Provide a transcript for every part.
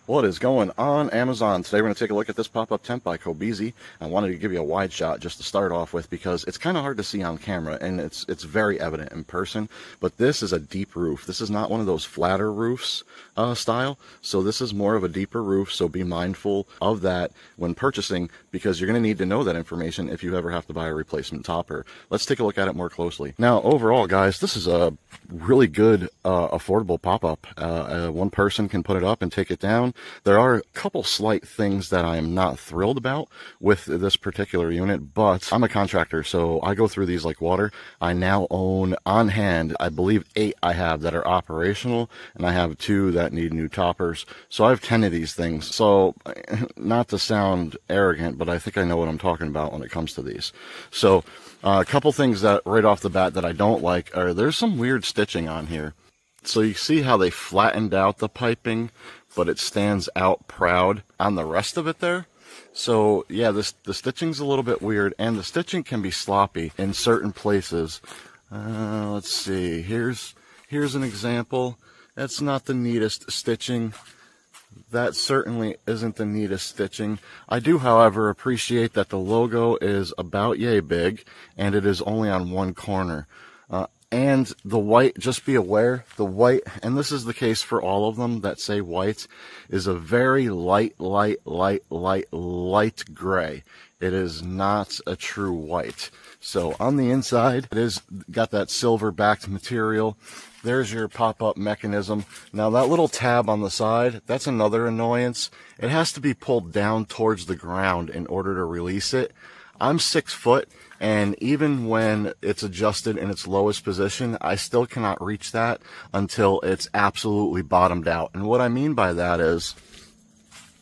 What is going on Amazon? Today we're going to take a look at this pop-up tent by COBIZI. I wanted to give you a wide shot just to start off with because it's kind of hard to see on camera and it's very evident in person. But this is a deep roof. This is not one of those flatter roofs style. So this is more of a deeper roof. So be mindful of that when purchasing because you're going to need to know that information if you ever have to buy a replacement topper. Let's take a look at it more closely. Now overall guys, this is a really good affordable pop-up. One person can put it up and take it down. There are a couple slight things that I am not thrilled about with this particular unit, but I'm a contractor, so I go through these like water. I now own on hand, I believe 8 I have that are operational, and I have 2 that need new toppers. So I have 10 of these things. So not to sound arrogant, but I think I know what I'm talking about when it comes to these. So a couple things that right off the bat that I don't like are there's some weird stitching on here. So you see how they flattened out the piping, but it stands out proud on the rest of it there. So yeah, the stitching's a little bit weird, and the stitching can be sloppy in certain places. Let's see, here's an example. That's not the neatest stitching. That certainly isn't the neatest stitching. I do, however, appreciate that the logo is about yay big, and it is only on one corner. And the white, just be aware, the white, and this is the case for all of them that say white, is a very light gray. It is not a true white. So on the inside, it is got that silver backed material. There's your pop-up mechanism. Now that little tab on the side, that's another annoyance. It has to be pulled down towards the ground in order to release it. I'm 6 foot, and even when it's adjusted in its lowest position, I still cannot reach that until it's absolutely bottomed out. And what I mean by that is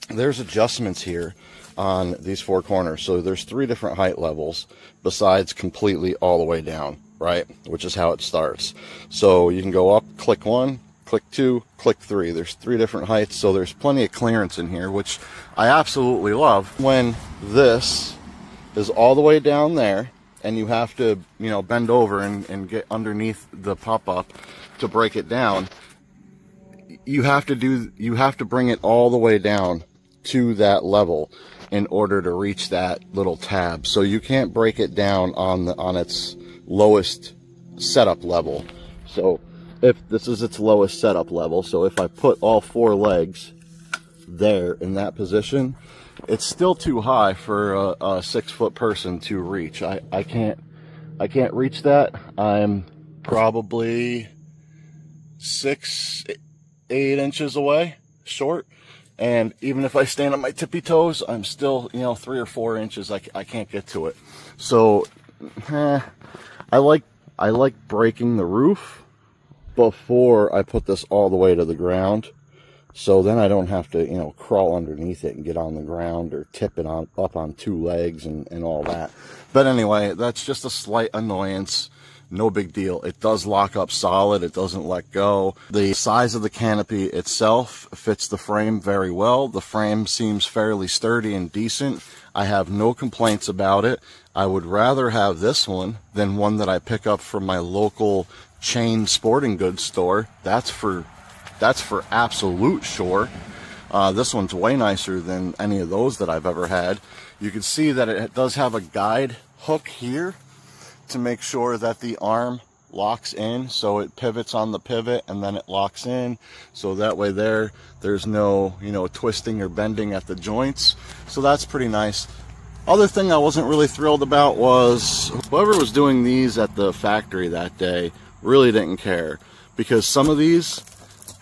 there's adjustments here on these 4 corners. So there's 3 different height levels besides completely all the way down, right? Which is how it starts. So you can go up, click 1, click 2, click 3. There's 3 different heights, so there's plenty of clearance in here, which I absolutely love. When this is all the way down there and you have to, you know, bend over and get underneath the pop-up to break it down, you have to bring it all the way down to that level in order to reach that little tab. So you can't break it down on its lowest setup level. So if this is its lowest setup level, so if I put all 4 legs there in that position, it's still too high for a 6 foot person to reach. I can't reach that. I'm probably 6-8 inches away short, and even if I stand on my tippy toes, I'm still, you know, 3 or 4 inches. I can't get to it. So I like breaking the roof before I put this all the way to the ground. So then I don't have to, you know, crawl underneath it and get on the ground or tip it up on 2 legs and all that. But anyway, that's just a slight annoyance. No big deal. It does lock up solid. It doesn't let go. The size of the canopy itself fits the frame very well. The frame seems fairly sturdy and decent. I have no complaints about it. I would rather have this one than one that I pick up from my local chain sporting goods store. That's for absolute sure. This one's way nicer than any of those that I've ever had. You can see that it does have a guide hook here to make sure that the arm locks in, so it pivots on the pivot and then it locks in, so that way there's no, you know, twisting or bending at the joints. So that's pretty nice. Other thing I wasn't really thrilled about was whoever was doing these at the factory that day really didn't care, because some of these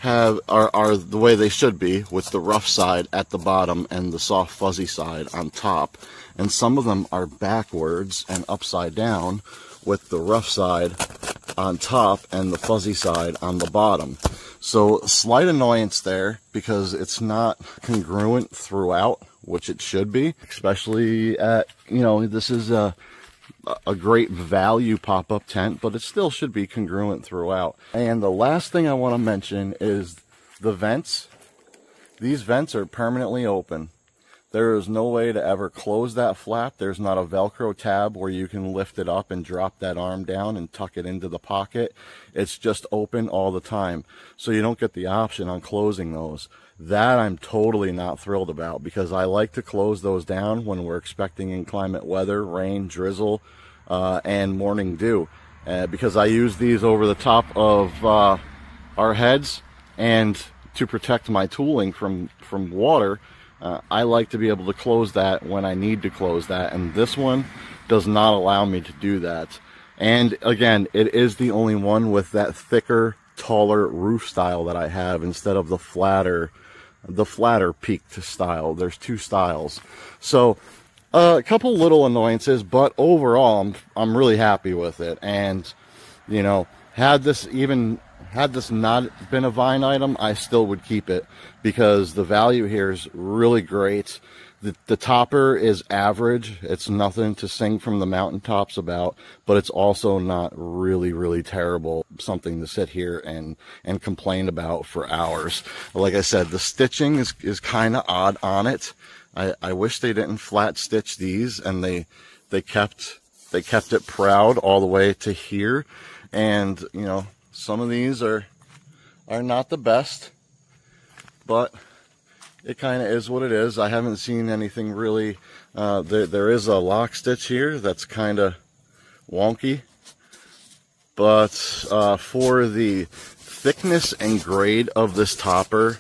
are the way they should be, with the rough side at the bottom and the soft fuzzy side on top, and some of them are backwards and upside down with the rough side on top and the fuzzy side on the bottom. So slight annoyance there because it's not congruent throughout, which it should be, especially at, you know, this is a great value pop-up tent, but it still should be congruent throughout. And the last thing I want to mention is the vents. These vents are permanently open. There is no way to ever close that flap. There's not a Velcro tab where you can lift it up and drop that arm down and tuck it into the pocket. It's just open all the time. So you don't get the option on closing those. That I'm totally not thrilled about, because I like to close those down when we're expecting inclement weather, rain, drizzle, and morning dew. Because I use these over the top of our heads, and to protect my tooling from water, I like to be able to close that when I need to close that, and this one does not allow me to do that. And again, it is the only one with that thicker, taller roof style that I have, instead of the flatter peaked style. There's two styles. So a couple little annoyances, but overall I'm really happy with it. And you know, had this not been a Vine item, I still would keep it, because the value here is really great. The topper is average. It's nothing to sing from the mountaintops about, but it's also not really terrible, something to sit here and complain about for hours. Like I said, the stitching is kind of odd on it. I wish they didn't flat stitch these, and they kept it proud all the way to here. And you know, some of these are not the best, but it kind of is what it is. I haven't seen anything really. There is a lock stitch here that's kind of wonky, but for the thickness and grade of this topper,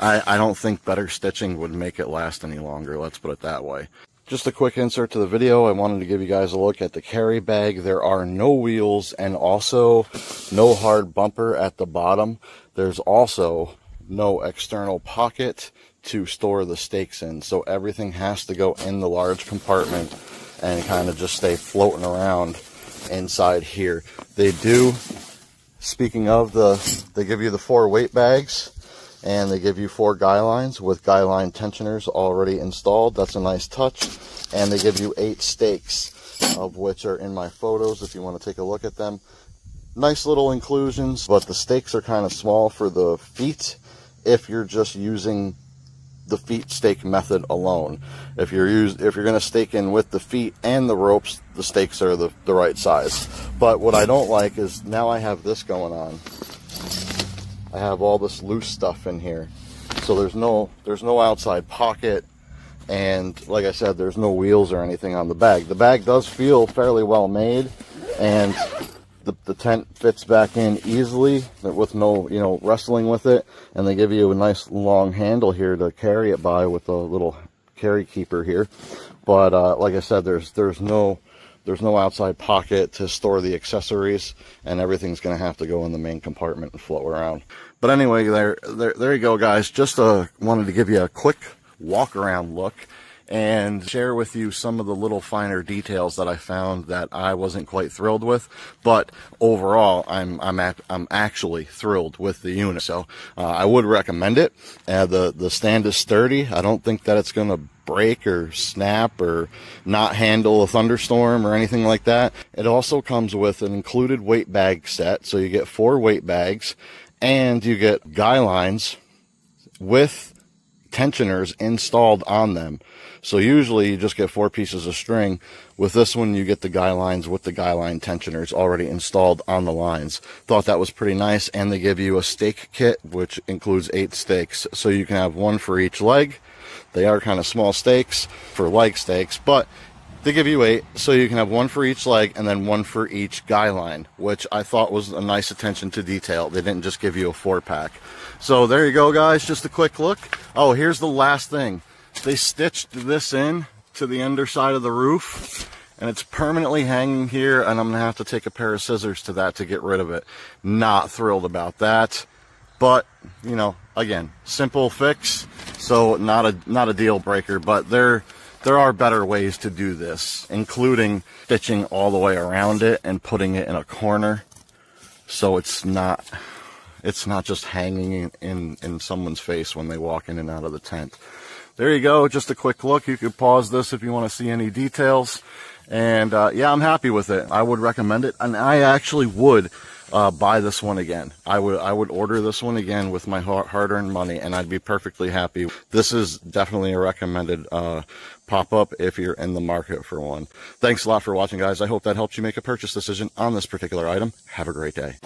I don't think better stitching would make it last any longer. Let's put it that way. Just a quick insert to the video. I wanted to give you guys a look at the carry bag. There are no wheels and also no hard bumper at the bottom. There's also no external pocket to store the stakes in. So everything has to go in the large compartment and kind of just stay floating around inside here. They do, speaking of they give you the 4 weight bags, and they give you 4 guy lines with guy line tensioners already installed. That's a nice touch. And they give you 8 stakes, of which are in my photos if you want to take a look at them. Nice little inclusions, but the stakes are kind of small for the feet if you're just using the feet stake method alone. If you're going to stake in with the feet and the ropes, the stakes are the right size. But what I don't like is now I have this going on. I have all this loose stuff in here, so there's no outside pocket, and like I said, there's no wheels or anything on the bag. The bag does feel fairly well made, and the tent fits back in easily with no, you know, wrestling with it. And they give you a nice long handle here to carry it by with a little carry keeper here. But like I said, there's no outside pocket to store the accessories, and everything's going to have to go in the main compartment and float around. But anyway, there you go, guys. Just wanted to give you a quick walk around look and share with you some of the little finer details that I found that I wasn't quite thrilled with. But overall, I'm actually thrilled with the unit. So I would recommend it. The stand is sturdy. I don't think that it's going to break or snap or not handle a thunderstorm or anything like that. It also comes with an included weight bag set, so you get 4 weight bags, and you get guy lines with tensioners installed on them. So usually you just get 4 pieces of string. With this one, you get the guy lines with the guy line tensioners already installed on the lines. Thought that was pretty nice. And they give you a stake kit, which includes 8 stakes, so you can have 1 for each leg. They are kind of small stakes for leg stakes, but they give you 8, so you can have 1 for each leg and then 1 for each guy line, which I thought was a nice attention to detail. They didn't just give you a 4-pack. So there you go, guys. Just a quick look. Oh, here's the last thing. They stitched this in to the underside of the roof, and it's permanently hanging here, and I'm going to have to take a pair of scissors to that to get rid of it. Not thrilled about that. But, you know, again, simple fix, so not a deal breaker, but there are better ways to do this, including stitching all the way around it and putting it in a corner so it's not just hanging in someone's face when they walk in and out of the tent. There you go, just a quick look. You could pause this if you want to see any details. And yeah, I'm happy with it. I would recommend it, and I actually would buy this one again. I would order this one again with my hard-earned money, and I'd be perfectly happy. This is definitely a recommended pop-up if you're in the market for one. Thanks a lot for watching, guys. I hope that helps you make a purchase decision on this particular item. Have a great day.